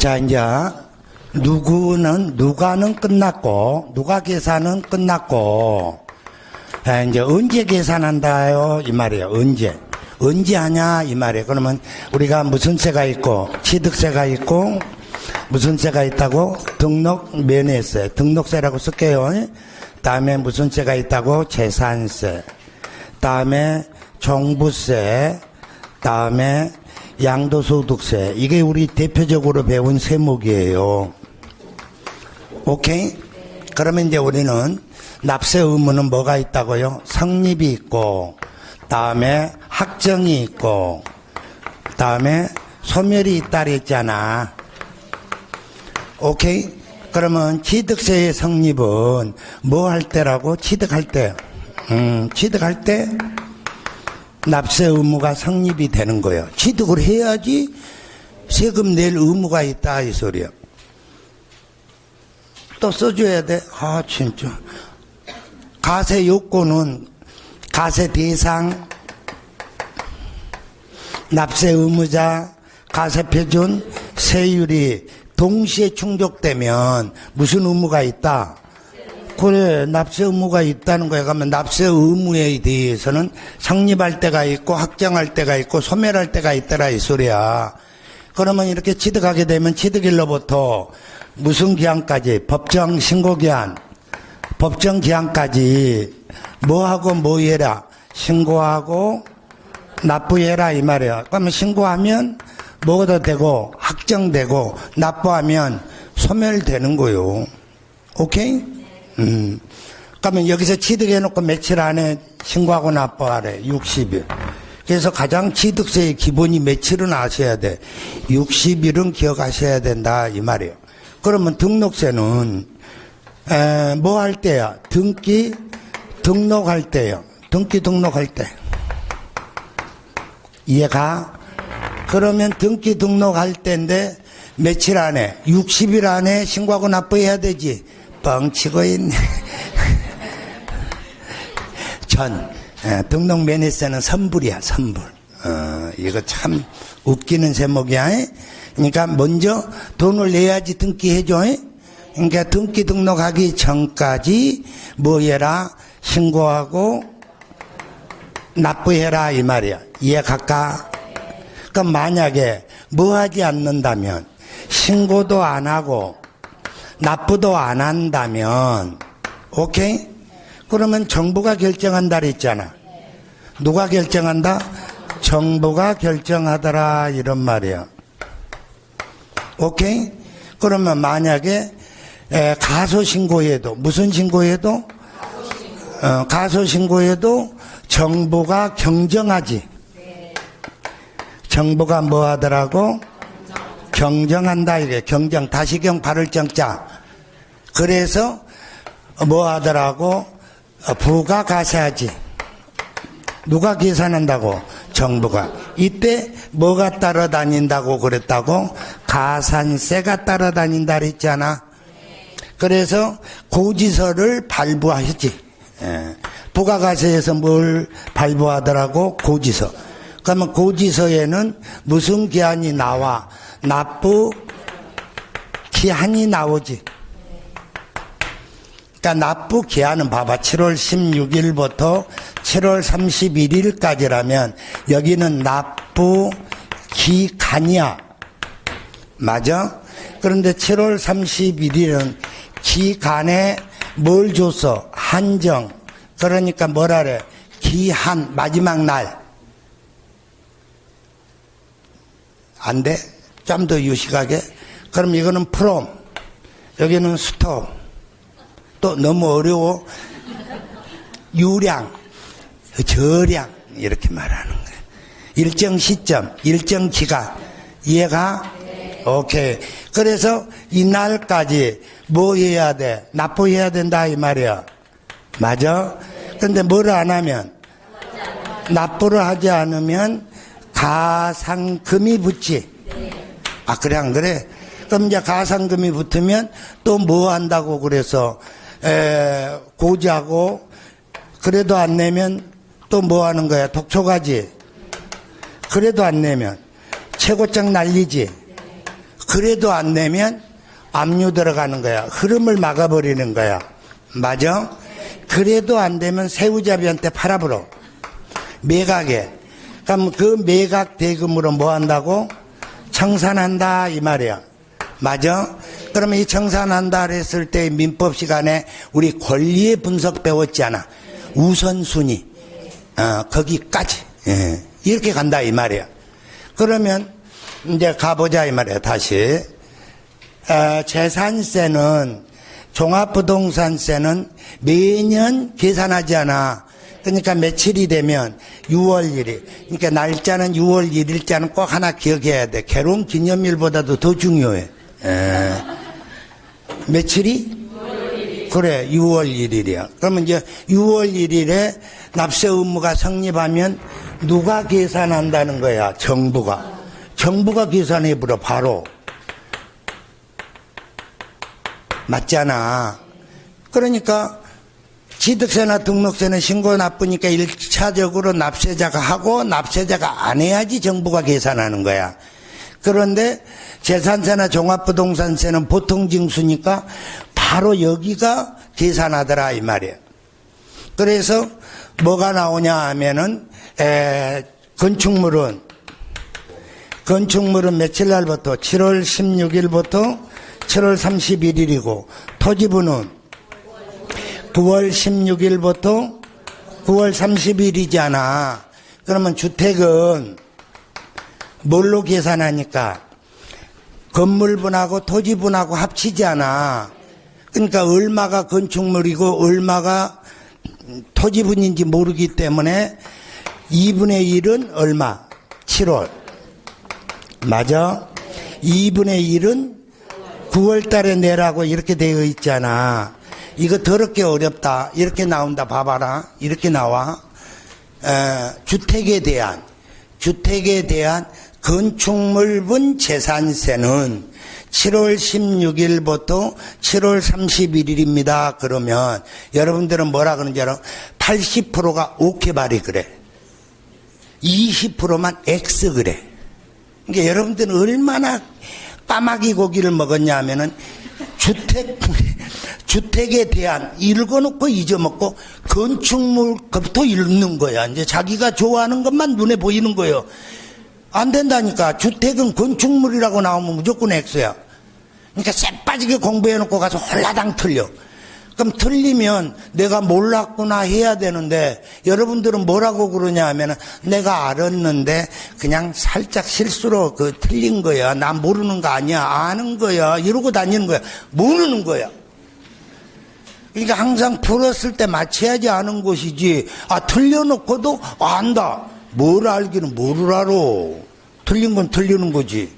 자, 이제 누가는 끝났고, 누가 계산은 끝났고, 이제 언제 계산한다요? 이 말이에요. 언제 하냐? 이 말이에요. 그러면 우리가 무슨 세가 있고, 취득세가 있고, 무슨 세가 있다고? 등록면허세. 등록세라고 쓸게요. 다음에 무슨 세가 있다고? 재산세. 다음에 종부세. 다음에 양도소득세. 이게 우리 대표적으로 배운 세목이에요. 오케이? 그러면 이제 우리는 납세 의무는 뭐가 있다고요? 성립이 있고, 다음에 확정이 있고, 다음에 소멸이 있다 그랬잖아. 오케이? 그러면 취득세의 성립은 뭐 할 때라고? 취득할 때. 취득할 때 납세 의무가 성립이 되는 거예요. 취득을 해야지 세금 낼 의무가 있다 이 소리야. 또 써줘야 돼. 아 진짜. 가세 요건은 가세 대상, 납세 의무자, 가세 표준, 세율이 동시에 충족되면 무슨 의무가 있다? 그래, 납세 의무가 있다는 거야. 그러면 납세 의무에 대해서는 성립할 때가 있고, 확정할 때가 있고, 소멸할 때가 있더라, 이 소리야. 그러면 이렇게 취득하게 되면 취득일로부터 무슨 기한까지? 법정 신고기한, 법정 기한까지 뭐하고 뭐 해라? 신고하고 납부해라, 이 말이야. 그러면 신고하면 뭐가 되고, 확정되고, 납부하면 소멸되는 거요. 오케이? 그러면 여기서 취득해놓고 며칠 안에 신고하고 납부하래. 60일. 그래서 가장 취득세의 기본이 며칠은 아셔야 돼. 60일은 기억하셔야 된다 이 말이에요. 그러면 등록세는 뭐 할 때야? 등기 등록할 때요. 등기 등록할 때. 이해가? 그러면 등기 등록할 때인데 며칠 안에? 60일 안에 신고하고 납부해야 되지. 뻥치고 있네. 등록 면허세는 선불이야, 선불. 이거 참 웃기는 제목이야. 그러니까 먼저 돈을 내야지 등기해줘. 그러니까 등기 등록하기 전까지 뭐 해라? 신고하고 납부해라 이 말이야. 이해갈까? 그럼 만약에 뭐 하지 않는다면, 신고도 안 하고 납부도 안 한다면, 오케이? 그러면 정부가 결정한다 그랬잖아. 누가 결정한다? 정부가 결정하더라 이런 말이야. 오케이? 그러면 만약에 가소신고에도, 무슨 신고에도? 가소신고에도 정부가 경정하지. 정부가 뭐 하더라고? 경정한다 이게. 경정, 다시경 바를 정자. 그래서 뭐 하더라고? 부가가세하지. 누가 계산한다고? 정부가. 이때 뭐가 따라다닌다고 그랬다고? 가산세가 따라다닌다 그랬잖아. 그래서 고지서를 발부하지. 부가가세에서 뭘 발부하더라고? 고지서. 그러면 고지서에는 무슨 기한이 나와? 납부 기한이 나오지. 그러니까 납부 기한은 봐봐. 7월 16일부터 7월 31일까지라면 여기는 납부 기간이야. 맞아? 그런데 7월 31일은 기간에 뭘 줬어? 한정. 그러니까 뭐라래? 기한, 마지막 날. 안 돼? 좀 더 유식하게. 그럼 이거는 from, 여기는 stop. 또 너무 어려워. 유량, 저량 이렇게 말하는 거예요. 일정 시점, 일정 기간. 이해가? 오케이. 그래서 이날까지 뭐 해야 돼? 납부해야 된다 이 말이야. 맞아? 근데 뭐를 안 하면? 납부를 하지 않으면 가상금이 붙지. 아 그래 안 그래? 그럼 이제 가상금이 붙으면 또 뭐 한다고 그래서 고지하고, 그래도 안 내면 또 뭐 하는 거야? 독촉하지. 그래도 안 내면 최고점 날리지. 그래도 안 내면 압류 들어가는 거야. 흐름을 막아버리는 거야. 맞아? 그래도 안 되면 세우잡이한테 팔아버려. 매각에. 그럼 그 매각 대금으로 뭐 한다고? 청산한다 이 말이야. 맞아? 그러면 이 청산한다 했을 때 민법 시간에 우리 권리의 분석 배웠잖아. 우선순위. 거기까지. 예. 이렇게 간다 이 말이야. 그러면 이제 가보자 이 말이야. 다시. 재산세는 종합부동산세는 매년 계산하지 않아. 그러니까 며칠이 되면 6월 1일. 그러니까 날짜는 6월 1일자는 꼭 하나 기억해야 돼. 결혼 기념일보다도 더 중요해. 며칠이? 그래, 6월 1일이야. 그러면 이제 6월 1일에 납세 의무가 성립하면 누가 계산한다는 거야? 정부가. 정부가 계산해버려, 바로. 맞잖아. 그러니까 취득세나 등록세는 신고 나쁘니까 1차적으로 납세자가 하고 납세자가 안 해야지 정부가 계산하는 거야. 그런데 재산세나 종합부동산세는 보통 징수니까 바로 여기가 계산하더라 이 말이에요. 그래서 뭐가 나오냐 하면은 건축물은 며칠 날부터 7월 16일부터 7월 31일이고 토지분은 9월 16일부터 9월 30일이잖아. 그러면 주택은 뭘로 계산하니까? 건물분하고 토지분하고 합치잖아. 그러니까 얼마가 건축물이고 얼마가 토지분인지 모르기 때문에 2분의 1은 얼마? 7월. 맞아? 2분의 1은 9월 달에 내라고 이렇게 되어 있잖아. 이거 더럽게 어렵다. 이렇게 나온다. 봐봐라. 이렇게 나와. 주택에 대한 건축물분 재산세는 7월 16일부터 7월 31일입니다. 그러면 여러분들은 뭐라 그러는지 알아? 80%가 오케이 말이 그래. 20%만 X 그래. 그러니까 여러분들은 얼마나 까마귀 고기를 먹었냐 하면은 주택에 대한 읽어놓고 잊어먹고 건축물부터 읽는 거야. 이제 자기가 좋아하는 것만 눈에 보이는 거예요. 안 된다니까. 주택은 건축물이라고 나오면 무조건 X야. 그러니까 쎄빠지게 공부해놓고 가서 홀라당 틀려. 그럼 틀리면 내가 몰랐구나 해야 되는데 여러분들은 뭐라고 그러냐 하면은 내가 알았는데 그냥 살짝 실수로 틀린 거야. 나 모르는 거 아니야. 아는 거야. 이러고 다니는 거야. 모르는 거야. 그러니까 항상 풀었을 때 맞춰야지 아는 것이지. 틀려놓고도 안다. 뭘 알기는 뭐를 알아. 틀린 건 틀리는 거지.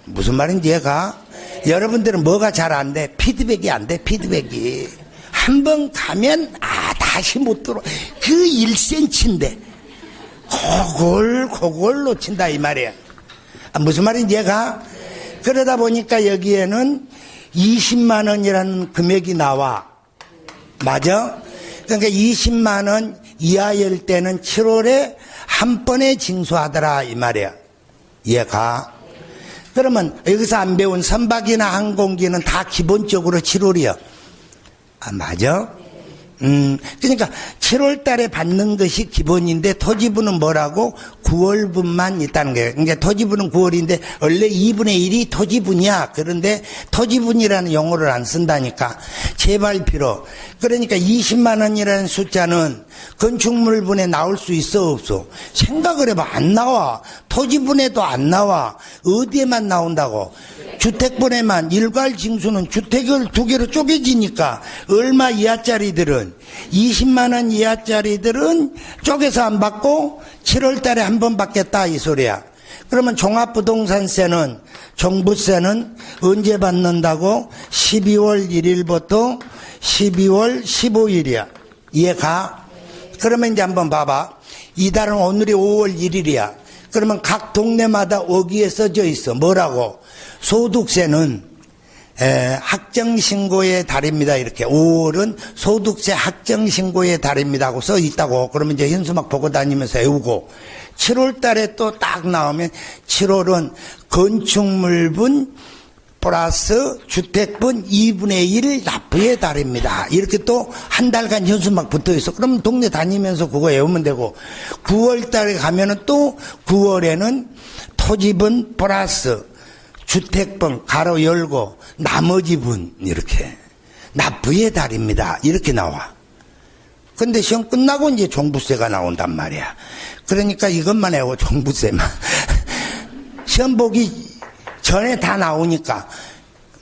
무슨 말인지 이해가? 여러분들은 뭐가 잘 안 돼? 피드백이 안 돼, 피드백이. 한 번 가면, 다시 못 들어. 그 1cm인데. 그걸 놓친다, 이 말이야. 무슨 말인지 이해가? 그러다 보니까 여기에는 20만 원이라는 금액이 나와. 맞아? 그러니까 20만 원 이하일 때는 7월에 한 번에 징수하더라, 이 말이야. 이해가? 그러면 여기서 안 배운 선박이나 항공기는 다 기본적으로 7월이야. 맞아? 그러니까 7월 달에 받는 것이 기본인데 토지분은 뭐라고? 9월분만 있다는 거예요. 그러니까 토지분은 9월인데 원래 2분의 1이 토지분이야. 그런데 토지분이라는 용어를 안 쓴다니까. 제발 필요. 그러니까 20만 원이라는 숫자는 건축물분에 나올 수 있어 없어? 생각을 해봐. 안 나와. 토지분에도 안 나와. 어디에만 나온다고? 주택분에만. 일괄징수는 주택을 두 개로 쪼개지니까 얼마 이하짜리들은 20만 원 이하짜리들은 쪼개서 안 받고 7월 달에 한 번 받겠다 이 소리야. 그러면 종합부동산세는 종부세는 언제 받는다고? 12월 1일부터 12월 15일이야. 이해가? 그러면 이제 한번 봐봐. 이달은 오늘이 5월 1일이야. 그러면 각 동네마다 어기에 써져 있어. 뭐라고? 소득세는 학정신고의 달입니다. 이렇게 5월은 소득세 학정신고의 달입니다 하고 써 있다고. 그러면 이제 현수막 보고 다니면서 외우고 7월 달에 또 딱 나오면 7월은 건축물분 플러스 주택분 2분의 1 납부의 달입니다. 이렇게 또 한 달간 현수막 붙어 있어. 그럼 동네 다니면서 그거 외우면 되고 9월 달에 가면은 또 9월에는 토지분 플러스 주택분 가로 열고 나머지 분 이렇게 납부의 달입니다. 이렇게 나와. 근데 시험 끝나고 이제 종부세가 나온단 말이야. 그러니까 이것만 외워 종부세만. 시험 보기 전에 다 나오니까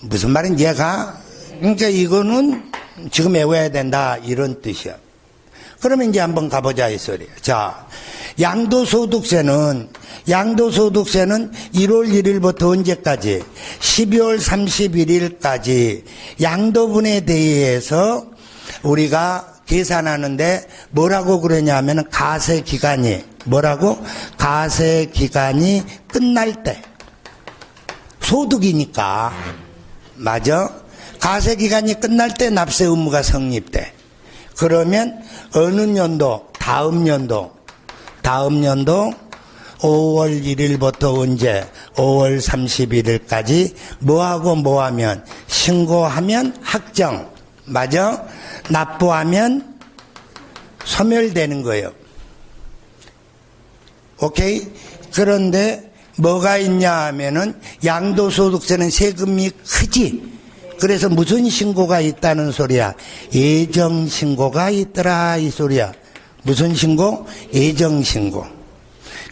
무슨 말인지 이해가? 그러니까 이거는 지금 외워야 된다 이런 뜻이야. 그러면 이제 한번 가보자 이 소리야. 자, 양도소득세는 1월 1일부터 언제까지? 12월 31일까지 양도분에 대해서 우리가 계산하는데 뭐라고 그러냐면 가세기간이 뭐라고? 가세기간이 끝날 때 소득이니까 맞아? 가세기간이 끝날 때 납세 의무가 성립돼. 그러면 어느 연도? 다음 연도 5월 1일부터 언제? 5월 31일까지 뭐하고 뭐하면? 신고하면 확정 맞아? 납부하면 소멸되는 거예요. 오케이? 그런데 뭐가 있냐 하면은 양도소득세는 세금이 크지. 그래서 무슨 신고가 있다는 소리야? 예정신고가 있더라 이 소리야. 무슨 신고? 예정신고.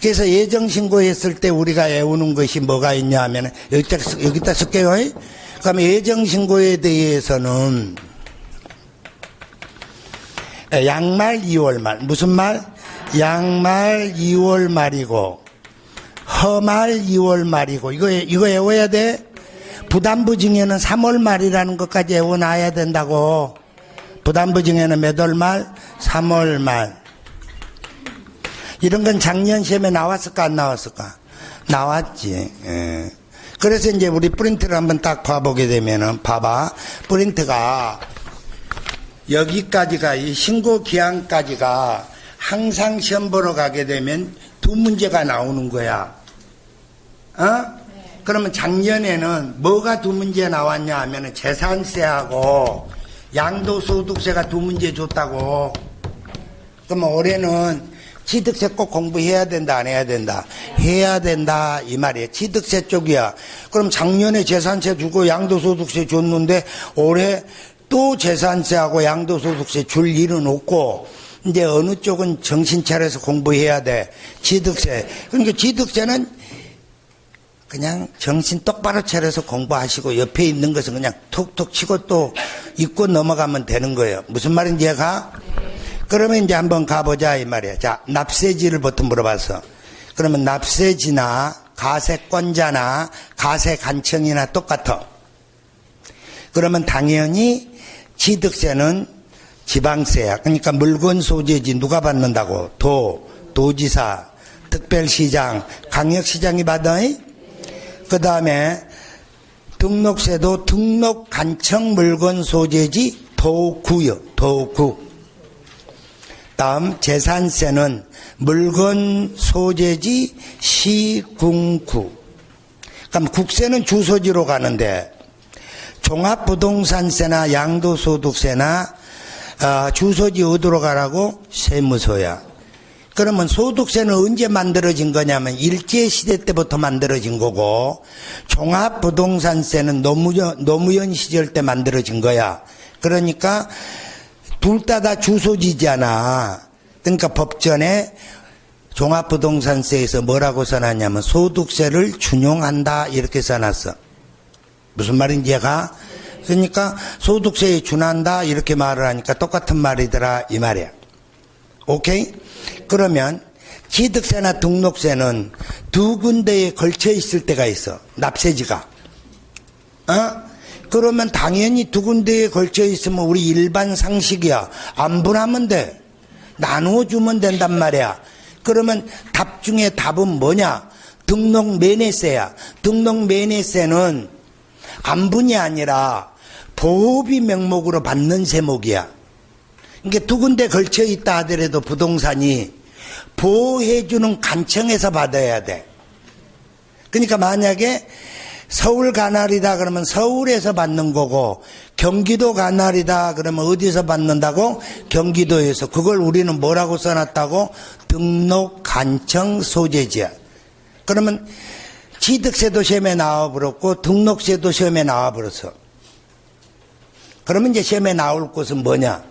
그래서 예정신고했을 때 우리가 외우는 것이 뭐가 있냐 하면은 여기다 쓸게요. 그러면 예정신고에 대해서는 양말 2월 말. 무슨 말? 양말 2월 말이고 허말 2월 말이고 이거 외워야 돼. 부담부 중에는 3월 말이라는 것까지 외워놔야 된다고. 부담부 중에는 몇 월 말? 3월 말. 이런 건 작년 시험에 나왔을까 안 나왔을까? 나왔지. 예. 그래서 이제 우리 프린트를 한번 딱 봐보게 되면은 봐봐. 프린트가 여기까지가 이 신고 기한까지가 항상 시험 보러 가게 되면 두 문제가 나오는 거야. 어? 그러면 작년에는 뭐가 두 문제 나왔냐 하면은 재산세하고 양도소득세가 두 문제 줬다고. 그러면 올해는 취득세 꼭 공부해야 된다 안 해야 된다? 해야 된다 이 말이에요. 취득세 쪽이야. 그럼 작년에 재산세 주고 양도소득세 줬는데 올해 또 재산세하고 양도소득세 줄 일은 없고 이제 어느 쪽은 정신 차려서 공부해야 돼? 취득세. 그러니까 취득세는 그냥 정신 똑바로 차려서 공부하시고 옆에 있는 것은 그냥 툭툭 치고 또 잊고 넘어가면 되는 거예요. 무슨 말인지 이해가? 그러면 이제 한번 가보자 이 말이야. 자, 납세지를부터 물어봤어. 그러면 납세지나 가세권자나 가세간청이나 똑같아. 그러면 당연히 취득세는 지방세야. 그러니까 물건 소재지 누가 받는다고? 도지사, 특별시장, 강역시장이 받아. 그 다음에 등록세도 등록간청 물건 소재지 도구요. 도구. 다음 재산세는 물건 소재지 시군구. 그럼 국세는 주소지로 가는데 종합부동산세나 양도소득세나 주소지 어디로 가라고? 세무서야. 그러면 소득세는 언제 만들어진 거냐면 일제시대 때부터 만들어진 거고 종합부동산세는 노무현 시절 때 만들어진 거야. 그러니까 둘 다 주소지잖아. 그러니까 법전에 종합부동산세에서 뭐라고 써놨냐면 소득세를 준용한다 이렇게 써놨어. 무슨 말인지 이해가? 그러니까 소득세에 준한다 이렇게 말을 하니까 똑같은 말이더라 이 말이야. 오케이? 그러면 취득세나 등록세는 두 군데에 걸쳐 있을 때가 있어. 납세지가. 그러면 당연히 두 군데에 걸쳐 있으면 우리 일반 상식이야. 안 분하면 돼. 나누어주면 된단 말이야. 그러면 답 중에 답은 뭐냐? 등록 매매세야. 등록 매매세는 안분이 아니라 보호비 명목으로 받는 세목이야. 그러니까 두 군데 걸쳐 있다 하더라도 부동산이 보호해주는 관청에서 받아야 돼. 그러니까 만약에 서울 관할이다 그러면 서울에서 받는 거고, 경기도 관할이다 그러면 어디서 받는다고? 경기도에서. 그걸 우리는 뭐라고 써놨다고? 등록 관청 소재지야. 그러면 취득세도 시험에 나와버렸고 등록세도 시험에 나와버렸어. 그러면 이제 시험에 나올 곳은 뭐냐?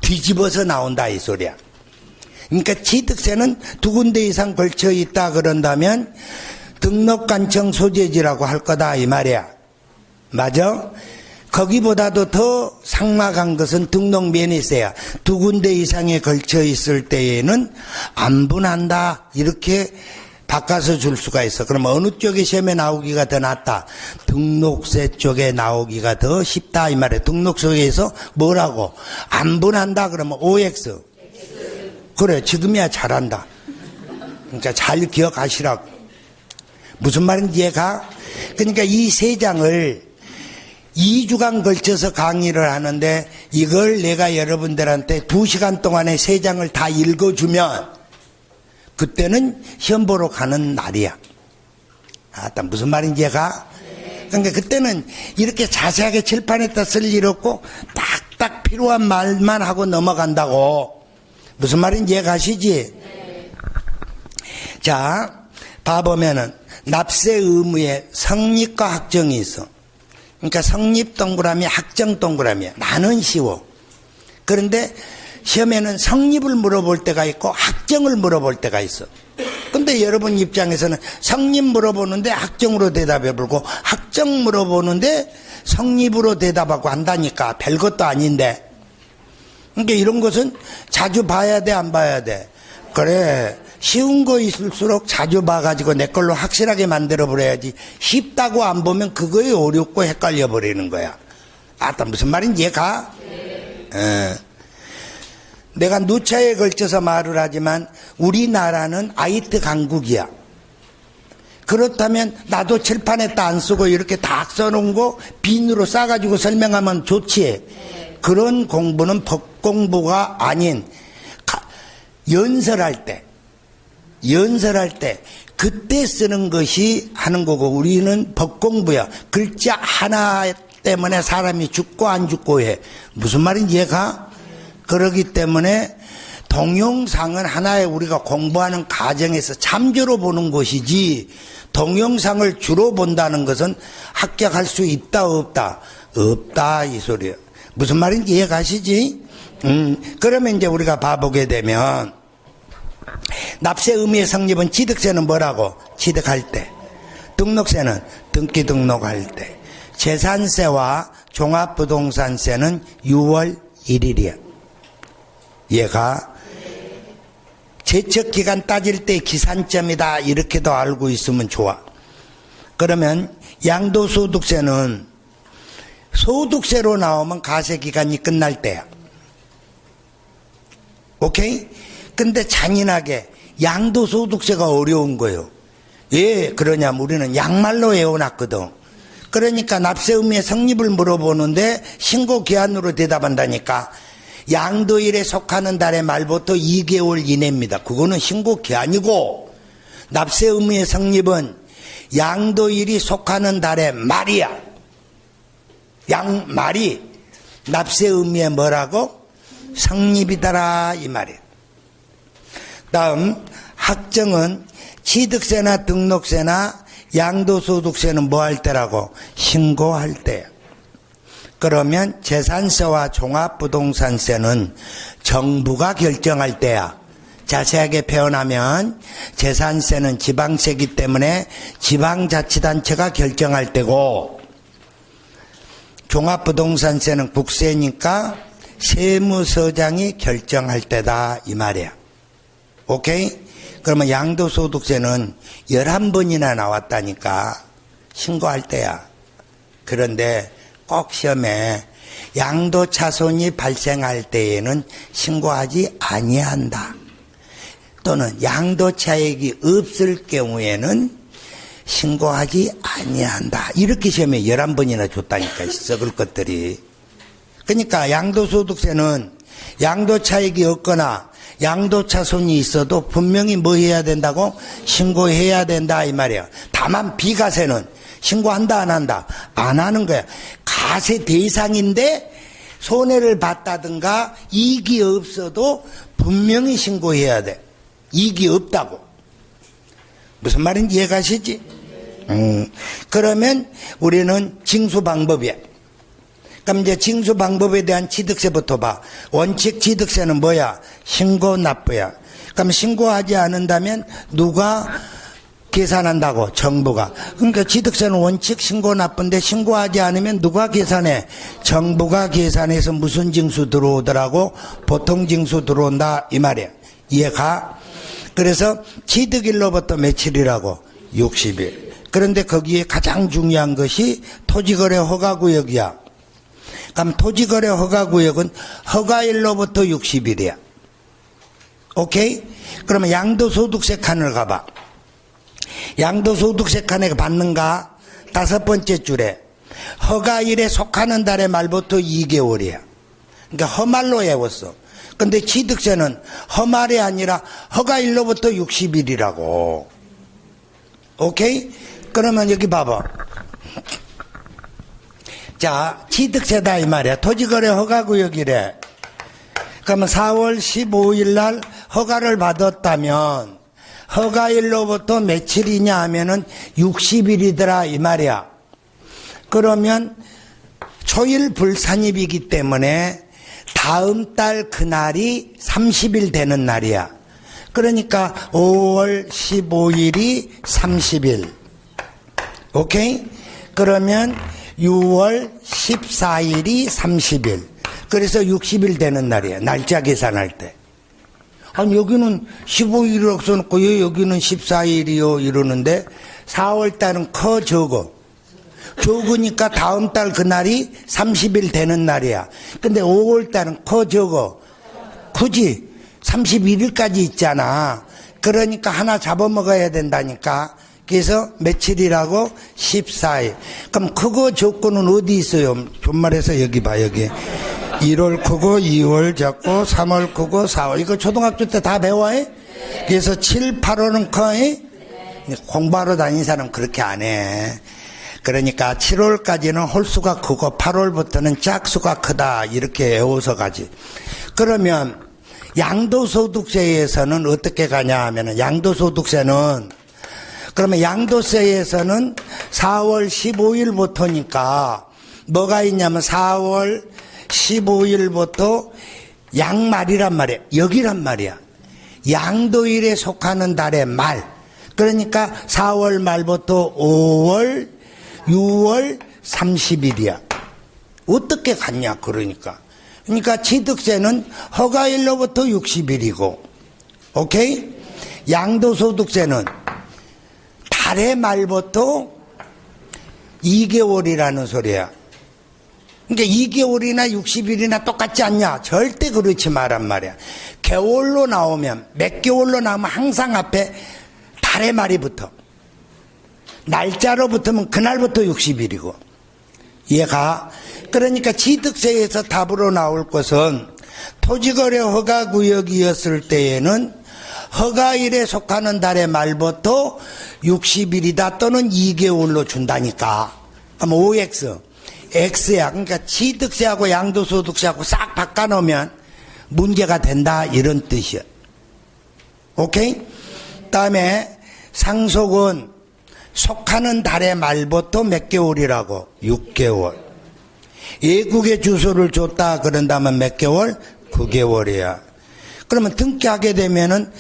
뒤집어서 나온다 이 소리야. 그러니까 취득세는 두 군데 이상 걸쳐 있다 그런다면 등록관청 소재지라고 할 거다 이 말이야. 맞아? 거기보다도 더 삭막한 것은 등록면허세야. 두 군데 이상에 걸쳐 있을 때에는 안 분한다 이렇게 바꿔서 줄 수가 있어. 그럼 어느 쪽에 시험에 나오기가 더 낫다? 등록세 쪽에 나오기가 더 쉽다 이 말이야. 등록세에서 뭐라고? 안 분한다 그러면 OX. 그래, 지금이야 잘한다. 그러니까 잘 기억하시라고. 무슨 말인지 이해가? 그러니까 이 세 장을 2주간 걸쳐서 강의를 하는데 이걸 내가 여러분들한테 2시간 동안에 세 장을 다 읽어주면 그때는 시험 보러 가는 날이야. 무슨 말인지 이해가? 그러니까 그때는 이렇게 자세하게 칠판에다 쓸 일 없고 딱딱 필요한 말만 하고 넘어간다고. 무슨 말인지 이해가시지? 자, 봐보면은 납세 의무에 성립과 확정이 있어. 그러니까 성립 동그라미, 확정 동그라미야. 나는 쉬워. 그런데 시험에는 성립을 물어볼 때가 있고 확정을 물어볼 때가 있어. 근데 여러분 입장에서는 성립 물어보는데 확정으로 대답해보고 확정 물어보는데 성립으로 대답하고 한다니까. 별것도 아닌데. 그러니까 이런 것은 자주 봐야 돼, 안 봐야 돼? 그래, 쉬운 거 있을수록 자주 봐가지고 내 걸로 확실하게 만들어버려야지. 쉽다고 안 보면 그거에 어렵고 헷갈려버리는 거야. 무슨 말인지 이해가? 내가 누차에 걸쳐서 말을 하지만 우리나라는 아이트 강국이야. 그렇다면 나도 칠판에다 안 쓰고 이렇게 딱 써놓은 거 빈으로 싸가지고 설명하면 좋지. 그런 공부는 법 공부가 아닌 연설할 때 그때 쓰는 것이 하는 거고, 우리는 법 공부야. 글자 하나 때문에 사람이 죽고 안 죽고 해. 무슨 말인지 이해가? 그러기 때문에 동영상은 하나의 우리가 공부하는 과정에서 참조로 보는 것이지, 동영상을 주로 본다는 것은 합격할 수 있다 없다? 없다 이 소리야. 무슨 말인지 이해가시지? 그러면 이제 우리가 봐보게 되면 납세 의무의 성립은 취득세는 뭐라고? 취득할 때. 등록세는 등기 등록할 때. 재산세와 종합부동산세는 6월 1일이야. 얘가 제척기간 따질 때 기산점이다 이렇게도 알고 있으면 좋아. 그러면 양도소득세는 소득세로 나오면 가세기간이 끝날 때야. 오케이? 근데 잔인하게 양도소득세가 어려운 거예요. 왜 그러냐면 우리는 양말로 외워놨거든. 그러니까 납세 의무의 성립을 물어보는데 신고 기한으로 대답한다니까. 양도일에 속하는 달의 말부터 2개월 이내입니다. 그거는 신고 기한이고, 납세 의무의 성립은 양도일이 속하는 달의 말이야. 양말이 납세 의무의 뭐라고? 성립이더라 이 말이야. 다음 확정은 취득세나 등록세나 양도소득세는 뭐 할 때라고? 신고할 때야. 그러면 재산세와 종합부동산세는 정부가 결정할 때야. 자세하게 표현하면 재산세는 지방세이기 때문에 지방자치단체가 결정할 때고, 종합부동산세는 국세니까 세무서장이 결정할 때다 이 말이야. 오케이? 그러면 양도소득세는 11번이나 나왔다니까 신고할 때야. 그런데 꼭 시험에 양도차손이 발생할 때에는 신고하지 아니한다. 또는 양도차익이 없을 경우에는 신고하지 아니한다. 이렇게 시험에 11번이나 줬다니까, 썩을 것들이. 그러니까 양도소득세는 양도차익이 없거나 양도차손이 있어도 분명히 뭐 해야 된다고? 신고해야 된다 이 말이야. 다만 비과세는 신고한다 안 한다? 안 하는 거야. 과세 대상인데 손해를 봤다든가 이익이 없어도 분명히 신고해야 돼. 이익이 없다고. 무슨 말인지 이해가시지? 그러면 우리는 징수 방법이야. 그럼 이제 징수 방법에 대한 취득세부터 봐. 원칙 취득세는 뭐야? 신고 납부야. 그럼 신고하지 않는다면 누가 계산한다고? 정부가. 그러니까 취득세는 원칙 신고 납부인데 신고하지 않으면 누가 계산해? 정부가 계산해서 무슨 징수 들어오더라고? 보통 징수 들어온다 이 말이야. 이해가? 그래서 취득일로부터 며칠이라고? 60일. 그런데 거기에 가장 중요한 것이 토지거래 허가구역이야. 그럼 토지거래 허가구역은 허가일로부터 60일이야. 오케이? 그러면 양도소득세 칸을 가봐. 양도소득세 칸에 받는가? 5번째 줄에 허가일에 속하는 달의 말부터 2개월이야. 그러니까 허말로 외웠어. 근데 취득세는 허말이 아니라 허가일로부터 60일이라고. 오케이? 그러면 여기 봐봐. 자, 취득세다 이 말이야. 토지거래 허가구역이래. 그러면 4월 15일 날 허가를 받았다면 허가일로부터 며칠이냐 하면은 60일이더라 이 말이야. 그러면 초일 불산입이기 때문에 다음 달 그날이 30일 되는 날이야. 그러니까 5월 15일이 30일. 오케이? 그러면 6월 14일이 30일. 그래서 60일 되는 날이에요. 날짜 계산할 때. 아니, 여기는 15일이라고 써놓고 여기는 14일이요 이러는데 4월 달은 커 적어. 적으니까 다음 달 그날이 30일 되는 날이야. 근데 5월 달은 커 적어. 굳이 31일까지 있잖아. 그러니까 하나 잡아먹어야 된다니까. 그래서 며칠이라고? 14일. 그럼 크고 적고는 어디 있어요? 존말해서 여기 봐, 여기. 1월 크고 2월 작고 3월 크고 4월. 이거 초등학교 때 다 배워요? 그래서 7, 8월은 커? 공부하러 다니는 사람 그렇게 안 해. 그러니까 7월까지는 홀수가 크고 8월부터는 짝수가 크다 이렇게 외워서 가지. 그러면 양도소득세에서는 어떻게 가냐 하면은 양도소득세는 그러면 양도세에서는 4월 15일부터니까 뭐가 있냐면 4월 15일부터 양말이란 말이야. 여기란 말이야. 양도일에 속하는 달의 말. 그러니까 4월 말부터 5월, 6월 30일이야. 어떻게 갔냐 그러니까. 그러니까 취득세는 허가일로부터 60일이고 오케이? 양도소득세는 달의 말부터 2개월이라는 소리야. 그러니까 2개월이나 60일이나 똑같지 않냐? 절대 그렇지 말란 말이야. 개월로 나오면 몇 개월로 나오면 항상 앞에 달의 말이 붙어. 날짜로 붙으면 그날부터 60일이고. 이해가? 그러니까 취득세에서 답으로 나올 것은 토지거래 허가구역이었을 때에는 허가일에 속하는 달의 말부터 60일이다 또는 2개월로 준다니까. 그럼 OX, X야. 그러니까 취득세하고 양도소득세하고 싹 바꿔놓으면 문제가 된다 이런 뜻이야. 오케이? 다음에 상속은 속하는 달의 말부터 몇 개월이라고? 6개월. 외국에 주소를 줬다 그런다면 몇 개월? 9개월이야. 그러면 등기하게 되면은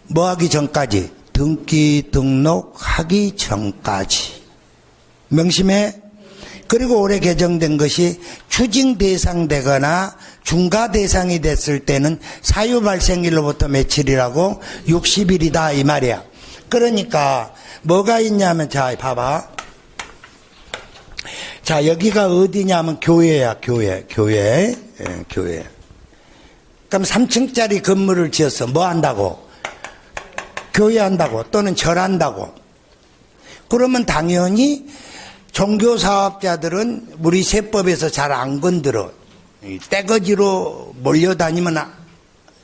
뭐 하기 전까지? 등기 등록하기 전까지. 명심해? 그리고 올해 개정된 것이 추징 대상 되거나 중과 대상이 됐을 때는 사유 발생일로부터 며칠이라고? 60일이다 이 말이야. 그러니까 뭐가 있냐면 자 봐봐. 자 여기가 어디냐면 교회야. 교회. 예, 교회. 그럼 3층짜리 건물을 지어서 뭐 한다고? 교회 한다고 또는 절한다고. 그러면 당연히 종교사업자들은 우리 세법에서 잘 안 건드려. 떼거지로 몰려다니면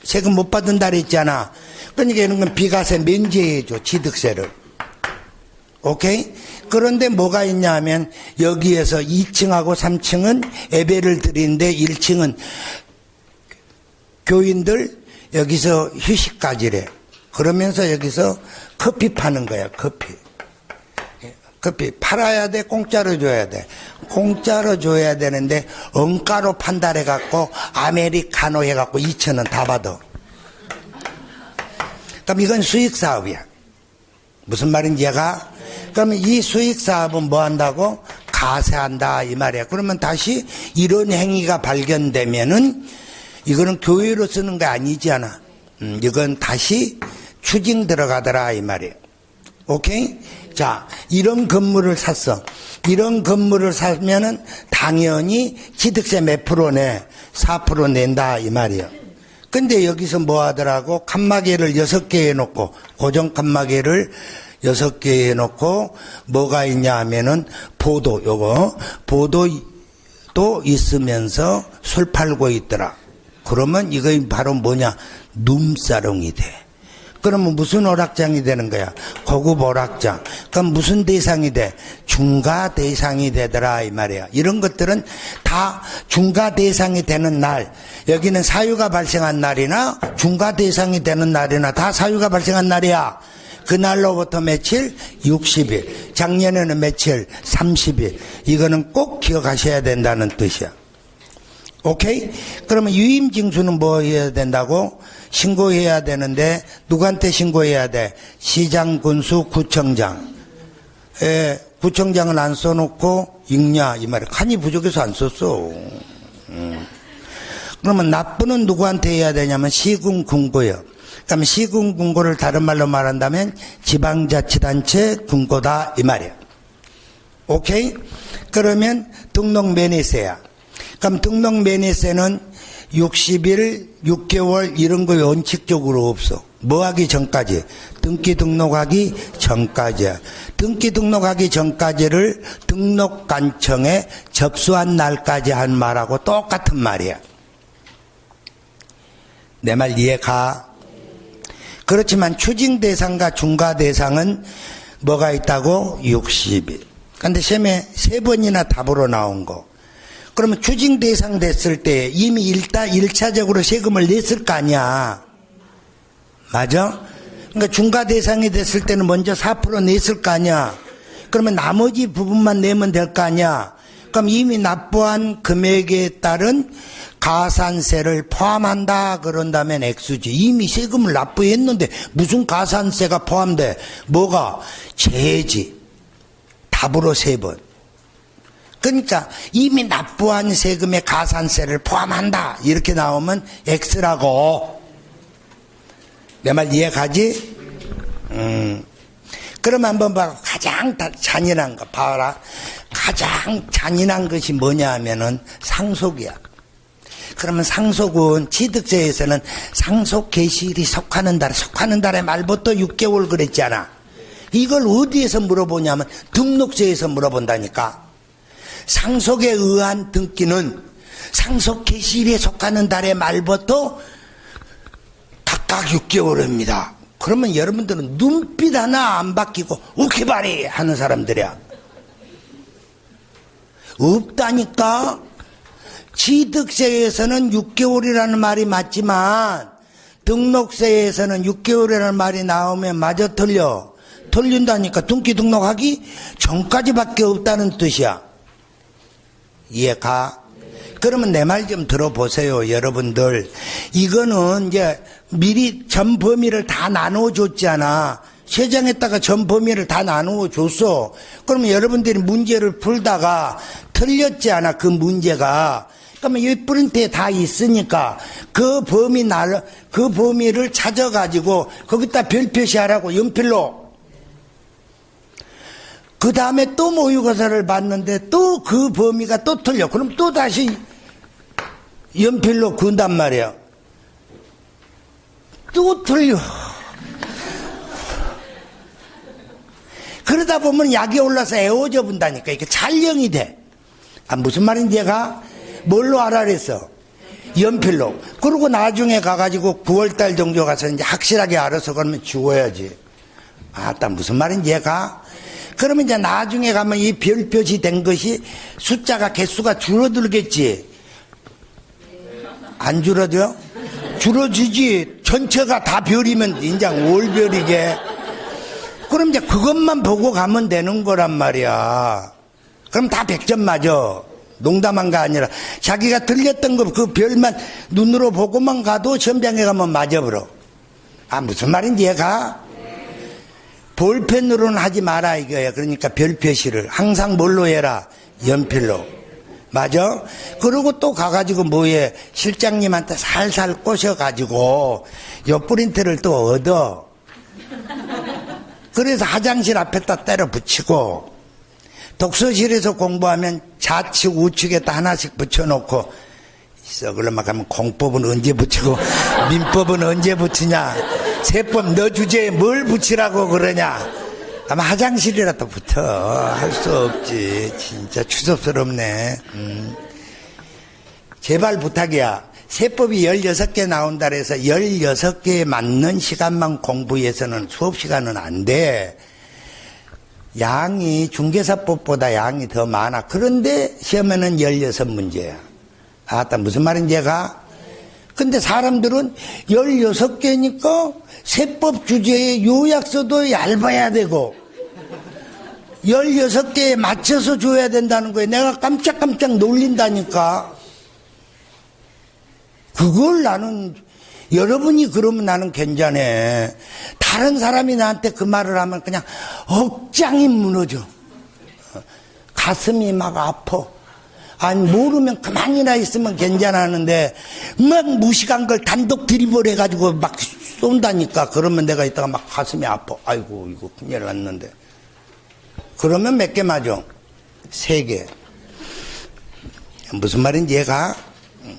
세금 못 받는다 그랬잖아. 그러니까 이런 건 비과세 면제해줘, 취득세를. 오케이? 그런데 뭐가 있냐 하면 여기에서 2층하고 3층은 예배를 드리는데 1층은 교인들 여기서 휴식까지래. 그러면서 여기서 커피 파는 거야, 커피. 커피 팔아야 돼, 공짜로 줘야 돼. 공짜로 줘야 되는데 원가로 판다 해갖고 아메리카노 해갖고 2,000원 다 받아. 그럼 이건 수익사업이야. 무슨 말인지 얘가? 그러면 이 수익사업은 뭐 한다고? 가세한다 이 말이야. 그러면 다시 이런 행위가 발견되면은 이거는 교회로 쓰는 게 아니잖아. 이건 다시 추징 들어가더라 이 말이야. 오케이? 자, 이런 건물을 샀어. 이런 건물을 사면은 당연히 취득세 몇 프로 내? 4% 낸다 이 말이야. 근데 여기서 뭐 하더라고? 칸막이를 6개 해놓고, 고정 칸막이를 6개 해놓고, 뭐가 있냐 하면은, 보도, 요거, 보도도 있으면서 술 팔고 있더라. 그러면 이거 바로 뭐냐? 룸사롱이 돼. 그러면 무슨 오락장이 되는 거야? 고급 오락장. 그럼 무슨 대상이 돼? 중과 대상이 되더라 이 말이야. 이런 것들은 다 중과 대상이 되는 날, 여기는 사유가 발생한 날이나 중과 대상이 되는 날이나 다 사유가 발생한 날이야. 그날로부터 며칠? 60일. 작년에는 며칠? 30일. 이거는 꼭 기억하셔야 된다는 뜻이야. 오케이? 그러면 유임징수는 뭐 해야 된다고? 신고해야 되는데 누구한테 신고해야 돼? 시장, 군수, 구청장. 구청장은 안 써놓고 읽냐 이 말이야. 칸이 부족해서 안 썼어. 그러면 납부는 누구한테 해야 되냐면 시군, 군고요. 그러면 시군, 군고를 다른 말로 말한다면 지방자치단체 군고다 이 말이야. 오케이? 그러면 등록면회세야. 그럼 등록면회세는 60일, 6개월 이런 거 원칙적으로 없어. 뭐 하기 전까지? 등기 등록하기 전까지야. 등기 등록하기 전까지를 등록관청에 접수한 날까지 한 말하고 똑같은 말이야. 내 말 이해가? 그렇지만 추징 대상과 중과 대상은 뭐가 있다고? 60일. 근데 시험에 3번이나 답으로 나온 거. 그러면 추징 대상 됐을 때 이미 1차적으로 세금을 냈을 거 아니야. 맞아? 그러니까 중과 대상이 됐을 때는 먼저 4% 냈을 거 아니야. 그러면 나머지 부분만 내면 될 거 아니야. 그럼 이미 납부한 금액에 따른 가산세를 포함한다 그런다면 액수지. 이미 세금을 납부했는데 무슨 가산세가 포함돼? 뭐가? 세지. 답으로 3번. 그러니까 이미 납부한 세금의 가산세를 포함한다 이렇게 나오면 X라고. 내 말 이해가지? 그럼 한번 봐. 가장 잔인한 거 봐라. 가장 잔인한 것이 뭐냐 하면은 상속이야. 그러면 상속은 취득세에서는 상속 개시일이 속하는 달의 말부터 6개월 그랬잖아. 이걸 어디에서 물어보냐면 등록세에서 물어본다니까. 상속에 의한 등기는 상속 개시일에 속하는 달의 말부터 각각 6개월입니다. 그러면 여러분들은 눈빛 하나 안 바뀌고 우키바리 하는 사람들이야. 없다니까. 취득세에서는 6개월이라는 말이 맞지만 등록세에서는 6개월이라는 말이 나오면 마저 틀린다니까. 등기 등록하기 전까지밖에 없다는 뜻이야. 이해가? 그러면 내 말 좀 들어보세요, 여러분들. 이거는 이제 미리 전 범위를 다 나누어 줬잖아. 세장에다가 전 범위를 다 나누어 줬어. 그러면 여러분들이 문제를 풀다가 틀렸지 않아, 그 문제가. 그러면 이 프린트에 다 있으니까 그 범위를 찾아가지고 거기다 별 표시하라고, 연필로. 그 다음에 또 모의고사를 봤는데 또 그 범위가 또 틀려. 그럼 또 다시 연필로 그은단 말이야. 또 틀려. 그러다 보면 약이 올라서 애워져 본다니까. 이게 촬영이 돼. 무슨 말인지 얘가? 뭘로 알아 그랬어? 연필로. 그리고 나중에 가가지고 9월달 정도 가서 이제 확실하게 알아서 그러면 지워야지. 아따, 무슨 말인지 얘가? 그러면 이제 나중에 가면 이 별표시 된 것이 숫자가 개수가 줄어들겠지. 안 줄어져? 줄어지지. 전체가 다 별이면 이제 월별이게. 그럼 이제 그것만 보고 가면 되는 거란 말이야. 그럼 다 100점 맞아. 농담한 거 아니라 자기가 들렸던 거 그 별만 눈으로 보고만 가도 시험장에 가면 맞아버려. 아, 무슨 말인지 얘가? 볼펜으로는 하지 마라 이거야. 그러니까 별표시를 항상 뭘로 해라? 연필로. 맞아? 그리고 또 가가지고 뭐해? 실장님한테 살살 꼬셔가지고 옆프린트를 또 얻어. 그래서 화장실 앞에다 때려 붙이고, 독서실에서 공부하면 좌측 우측에다 하나씩 붙여놓고, 썩을러 막 하면 공법은 언제 붙이고 민법은 언제 붙이냐, 세법 너 주제에 뭘 붙이라고 그러냐. 아마 화장실이라도 붙어. 할 수 없지. 진짜 추접스럽네. 제발 부탁이야. 세법이 16개 나온다 그래서 16개에 맞는 시간만 공부해서는 수업 시간은 안 돼. 양이 중개사법보다 양이 더 많아. 그런데 시험에는 16문제야. 아따, 무슨 말인지 얘가? 근데 사람들은 16개니까 세법 주제에 요약서도 얇아야 되고 16개에 맞춰서 줘야 된다는 거예요. 내가 깜짝깜짝 놀린다니까. 그걸 나는, 여러분이 그러면 나는 괜찮아. 다른 사람이 나한테 그 말을 하면 그냥 억장이 무너져. 가슴이 막 아파. 아니, 모르면 가만히나 있으면 괜찮았는데 막 무식한 걸 단독 드리블 해가지고 막 쏜다니까. 그러면 내가 이따가 막 가슴이 아파. 아이고, 이거 큰일 났는데. 그러면 몇 개 맞아? 3개. 무슨 말인지 얘가?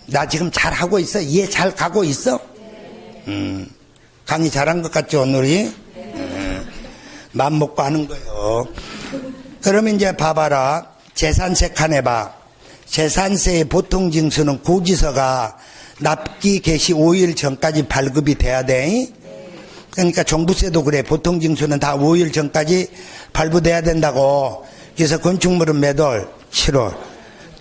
나 지금 잘하고 있어? 이해 잘 가고 있어? 강의 잘한 것 같죠, 오늘이? 마음 먹고 하는 거예요. 그러면 이제 봐봐라. 재산세 칸에 봐. 재산세의 보통 징수는 고지서가 납기 개시 5일 전까지 발급이 돼야 돼. 그러니까 종부세도 그래. 보통 징수는 다 5일 전까지 발부돼야 된다고. 그래서 건축물은 몇 월? 7월.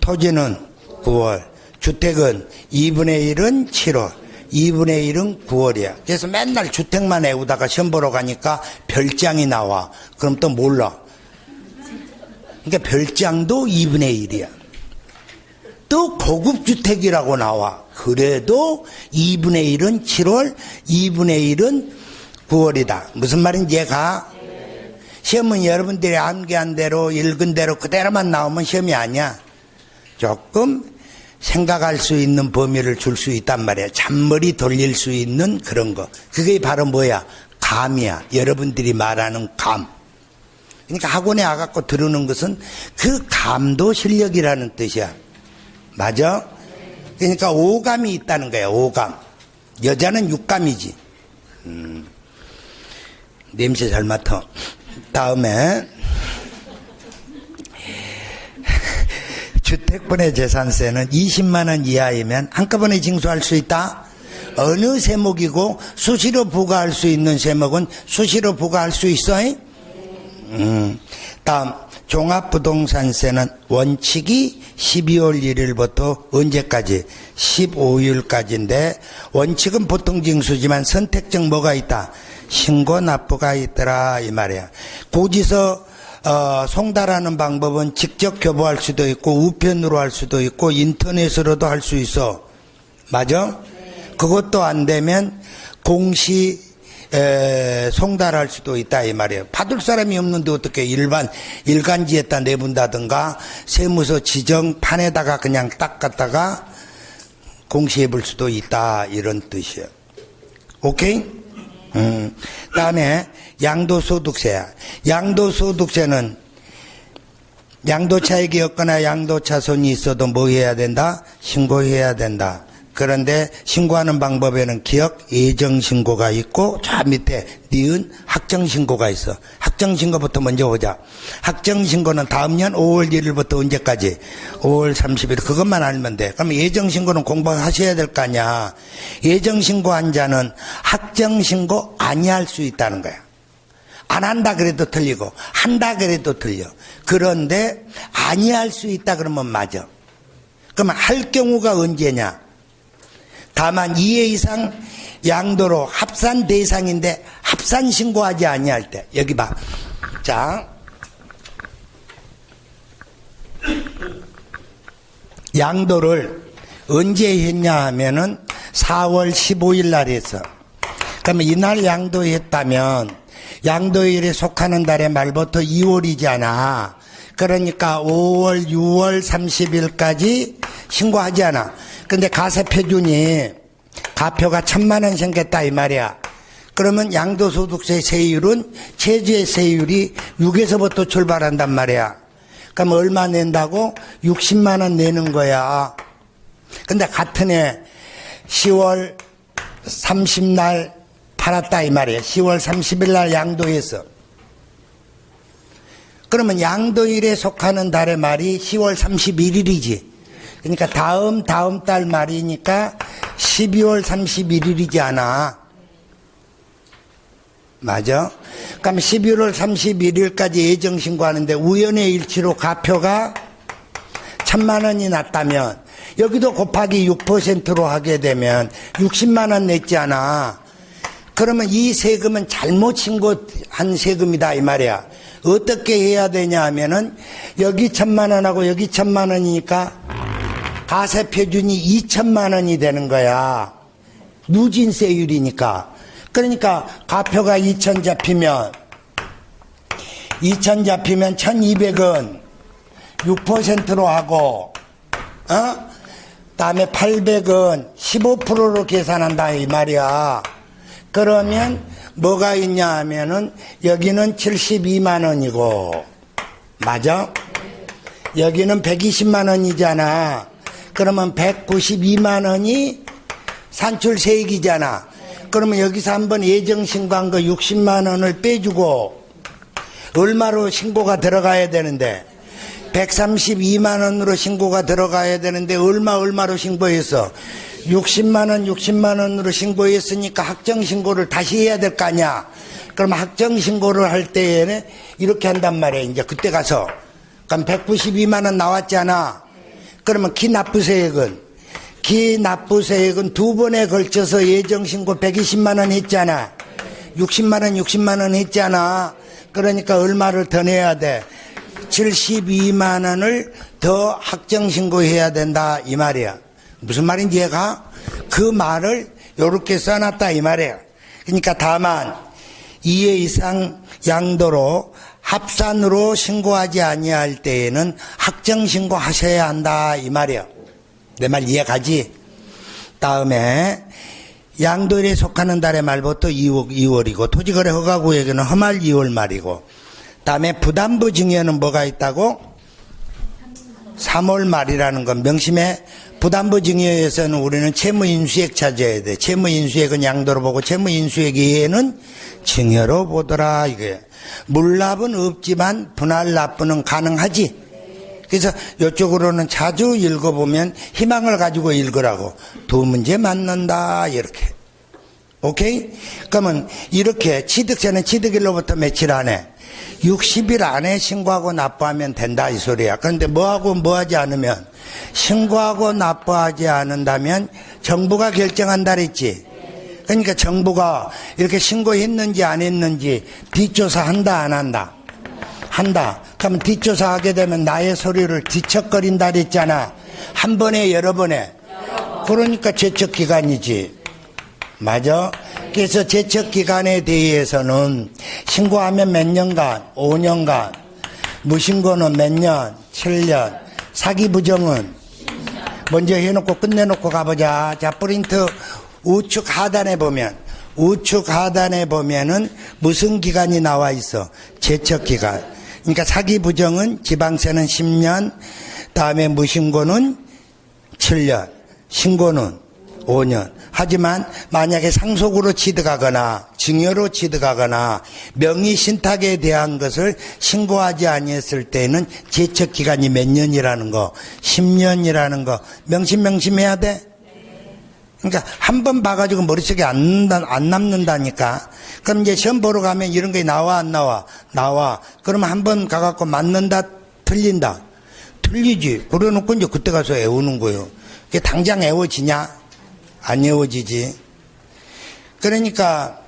토지는 9월. 주택은 2분의 1은 7월. 2분의 1은 9월이야. 그래서 맨날 주택만 애우다가 시험 보러 가니까 별장이 나와. 그럼 또 몰라. 그러니까 별장도 2분의 1이야. 또 고급주택이라고 나와. 그래도 2분의 1은 7월, 2분의 1은 9월이다. 무슨 말인지 얘가? 시험은 여러분들이 암기한 대로, 읽은 대로 그대로만 나오면 시험이 아니야. 조금 생각할 수 있는 범위를 줄 수 있단 말이야. 잔머리 돌릴 수 있는 그런 거. 그게 바로 뭐야? 감이야. 여러분들이 말하는 감. 그러니까 학원에 와갖고 들으는 것은 그 감도 실력이라는 뜻이야. 맞아? 그러니까 오감이 있다는 거야. 오감. 여자는 육감이지. 냄새 잘 맡아. 다음에 주택분의 재산세는 20만 원 이하이면 한꺼번에 징수할 수 있다. 어느 세목이고 수시로 부과할 수 있는 세목은 수시로 부과할 수 있어. 다음 종합부동산세는 원칙이 12월 1일부터 언제까지? 15일까지인데 원칙은 보통 징수지만 선택적 뭐가 있다? 신고 납부가 있더라 이 말이야. 고지서 송달하는 방법은 직접 교부할 수도 있고 우편으로 할 수도 있고 인터넷으로도 할 수 있어. 맞아? 그것도 안 되면 공시 송달할 수도 있다 이 말이에요. 받을 사람이 없는데 어떻게 일간지에다 내본다든가 세무서 지정판에다가 그냥 딱 갖다가 공시해 볼 수도 있다 이런 뜻이에요. 오케이? 다음에 양도소득세야. 양도소득세는 양도차익이 없거나 양도차손이 있어도 뭐 해야 된다? 신고해야 된다. 그런데 신고하는 방법에는 기억, 예정신고가 있고 저 밑에 니은 확정신고가 있어. 확정신고부터 먼저 보자. 확정신고는 다음 년 5월 1일부터 언제까지? 5월 30일. 그것만 알면 돼. 그럼 예정신고는 공부하셔야 될 거 아니야. 예정신고한 자는 확정신고 아니할 수 있다는 거야. 안 한다 그래도 틀리고 한다 그래도 틀려. 그런데 아니할 수 있다 그러면 맞아. 그러면 할 경우가 언제냐? 다만 2회 이상 양도로 합산 대상인데 합산 신고하지 아니할 때. 여기 봐. 자, 양도를 언제 했냐 하면은 4월 15일 날 했어. 그러면 이날 양도했다면 양도일에 속하는 달의 말부터 2월이잖아. 그러니까 5월, 6월 30일까지 신고하지 않아. 근데 가세표준이 가표가 1,000만 원 생겼다 이 말이야. 그러면 양도소득세 세율은 최저의 세율이 6에서부터 출발한단 말이야. 그럼 얼마 낸다고? 60만 원 내는 거야. 근데 같은 해 10월 30날 팔았다 이 말이야. 10월 30일 날 양도했어. 그러면 양도일에 속하는 달의 말이 10월 31일이지. 그러니까 다음 달 말이니까 12월 31일이지 않아. 맞아? 그럼 11월 31일까지 예정신고하는데 우연의 일치로 가표가 1,000만 원이 났다면 여기도 곱하기 6%로 하게 되면 60만 원 냈지 않아. 그러면 이 세금은 잘못 신고한 세금이다 이 말이야. 어떻게 해야 되냐 하면은 여기 1,000만 원하고 여기 1,000만 원이니까 가세표준이 2,000만 원이 되는 거야. 누진세율이니까. 그러니까 가표가 2,000 잡히면 1,200원 6%로 하고 다음에 800원 15%로 계산한다 이 말이야. 그러면 뭐가 있냐 하면은 여기는 72만 원이고 맞아? 여기는 120만 원이잖아. 그러면 192만 원이 산출세액이잖아. 그러면 여기서 한번 예정신고한 거 60만 원을 빼주고 얼마로 신고가 들어가야 되는데 132만 원으로 신고가 들어가야 되는데 얼마로 신고했어? 60만 원으로 신고했으니까 확정신고를 다시 해야 될 거 아니야. 그러면 확정신고를 할 때에는 이렇게 한단 말이야. 이제 그때 가서 그럼 192만 원 나왔잖아. 그러면 기납부세액은 두 번에 걸쳐서 예정신고 120만 원 했잖아. 60만 원 했잖아. 그러니까 얼마를 더 내야 돼? 72만 원을 더 확정신고해야 된다 이 말이야. 무슨 말인지 얘가? 그 말을 요렇게 써놨다 이 말이야. 그러니까 다만 2회 이상 양도로 합산으로 신고하지 아니할 때에는 확정신고 하셔야 한다 이 말이야. 내 말 이해가지? 다음에 양도일에 속하는 달의 말부터 2월이고 토지거래 허가구역에는 험할 2월 말이고 다음에 부담부 증여는 뭐가 있다고? 3월 말이라는 건 명심해. 부담부 증여에서는 우리는 채무인수액 찾아야 돼. 채무인수액은 양도로 보고 채무인수액 이외에는 증여로 보더라 이게. 물납은 없지만 분할 납부는 가능하지. 그래서 이쪽으로는 자주 읽어보면 희망을 가지고 읽으라고. 두 문제 맞는다 이렇게. 오케이? 그러면 이렇게 취득세는 취득일로부터 며칠 안에 60일 안에 신고하고 납부하면 된다 이 소리야. 그런데 뭐하고 뭐하지 않으면 신고하고 납부하지 않는다면 정부가 결정한다 그랬지. 그러니까 정부가 이렇게 신고했는지 안 했는지 뒷조사한다 안 한다? 한다. 그러면 뒷조사하게 되면 나의 서류를 뒤척거린다 그랬잖아. 한 번에 여러 번에. 그러니까 제척기간이지. 맞아? 그래서 제척기간에 대해서는 신고하면 몇 년간? 5년간. 무신고는 몇 년? 7년. 사기부정은? 먼저 해놓고 끝내놓고 가보자. 자, 프린트 우측 하단에 보면은 무슨 기간이 나와 있어? 제척기간. 그러니까 사기부정은 지방세는 10년, 다음에 무신고는 7년, 신고는 5년. 하지만 만약에 상속으로 취득하거나 증여로 취득하거나 명의신탁에 대한 것을 신고하지 아니했을 때는 제척기간이 몇 년이라는 거, 10년이라는 거 명심해야 돼. 그러니까 한 번 봐가지고 머릿속에 안 남는다니까. 그럼 이제 시험 보러 가면 이런 게 나와 안 나와? 나와. 그러면 한 번 가갖고 맞는다 틀린다? 틀리지. 그래놓고 이제 그때 가서 애우는 거예요. 그게 당장 애워지냐? 안 애워지지. 그러니까